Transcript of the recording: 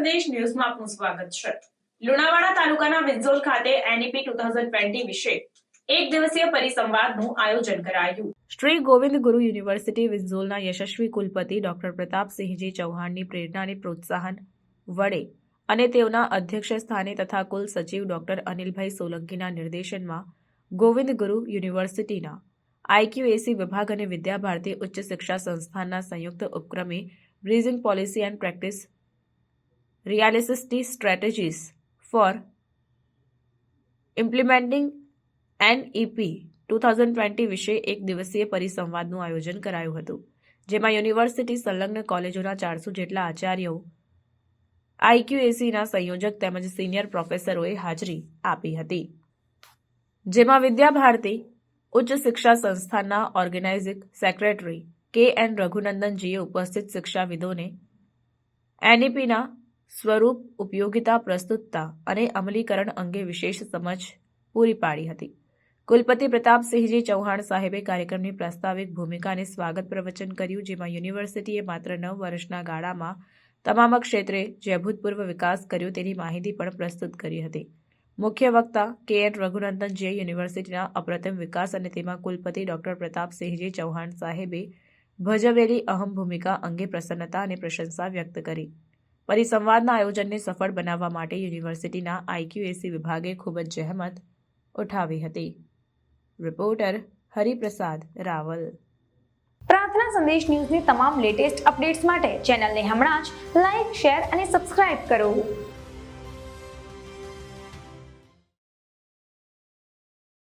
સંદેશ ન્યૂઝમાં આપનું સ્વાગત છે। લુણાવાડા તાલુકાના વિંઝોલ ખાતે એનઈપી 2020 વિશે એક દિવસીય પરિસંવાદનું આયોજન કરાયું। શ્રી ગોવિંદ ગુરુ યુનિવર્સિટી વિંઝોલના યશસ્વી કુલપતિ ડોક્ટર પ્રતાપસિંહજી ચૌહાણની પ્રેરણા અને પ્રોત્સાહન વડે અને તેઓના અધ્યક્ષ સ્થાને તથા કુલ સચિવ ડોક્ટર અનિલભાઈ સોલંકીના નિર્દેશનમાં ગોવિંદ ગુરુ યુનિવર્સિટીના આઈક્યુએસી વિભાગ અને વિદ્યાભારતી ઉચ્ચ શિક્ષા સંસ્થાનના સંયુક્ત ઉપક્રમે bridging policy and practice realistic strategies for implementing NEP 2020 વિશે એક દિવસીય પરિસંવાદનું આયોજન કરાયું હતું, જેમાં યુનિવર્સિટી સંલગ્ન કોલેજોના 400 જેટલા આચાર્યો, આઈક્યુએસીના સંયોજક તેમજ સિનિયર પ્રોફેસરોએ હાજરી આપી હતી, જેમાં વિદ્યાભારતી ઉચ્ચ શિક્ષા સંસ્થાનના ઓર્ગેનાઇઝિંગ સેક્રેટરી કે.એન. રઘુનંદનજીએ ઉપસ્થિત શિક્ષાવિદોને એનઈપીના સ્વરૂપ, ઉપયોગિતા, પ્રસ્તુતતા અને અમલીકરણ અંગે વિશેષ સમજ પૂરી પાડી હતી। કુલપતિ પ્રતાપસિંહજી ચૌહાણ સાહેબે કાર્યક્રમની પ્રાસ્તાવિક ભૂમિકા અને સ્વાગત પ્રવચન કર્યું, જેમાં યુનિવર્સિટીએ માત્ર 9 વર્ષના ગાળામાં તમામ ક્ષેત્રે જે અભૂતપૂર્વ વિકાસ કર્યો તેની માહિતી પણ પ્રસ્તુત કરી હતી। મુખ્ય વક્તા કે.એન. રઘુનંદનજીએ યુનિવર્સિટીના અપ્રતિમ વિકાસ અને તેમાં કુલપતિ ડોક્ટર પ્રતાપસિંહજી ચૌહાણ સાહેબે ભજવેલી અહમ ભૂમિકા અંગે પ્રસન્નતા અને પ્રશંસા વ્યક્ત કરી। પરિસંવાદના આયોજનને સફળ બનાવવા માટે યુનિવર્સિટીના આઈક્યુએસી વિભાગે ખૂબ જ જહેમત ઉઠાવી હતી। રિપોર્ટર હરિપ્રસાદ રાવલ। પ્રાર્થના સંદેશ ન્યૂઝની તમામ લેટેસ્ટ અપડેટ્સ માટે ચેનલને હમણાં જ લાઇક, શેર અને સબસ્ક્રાઇબ કરો।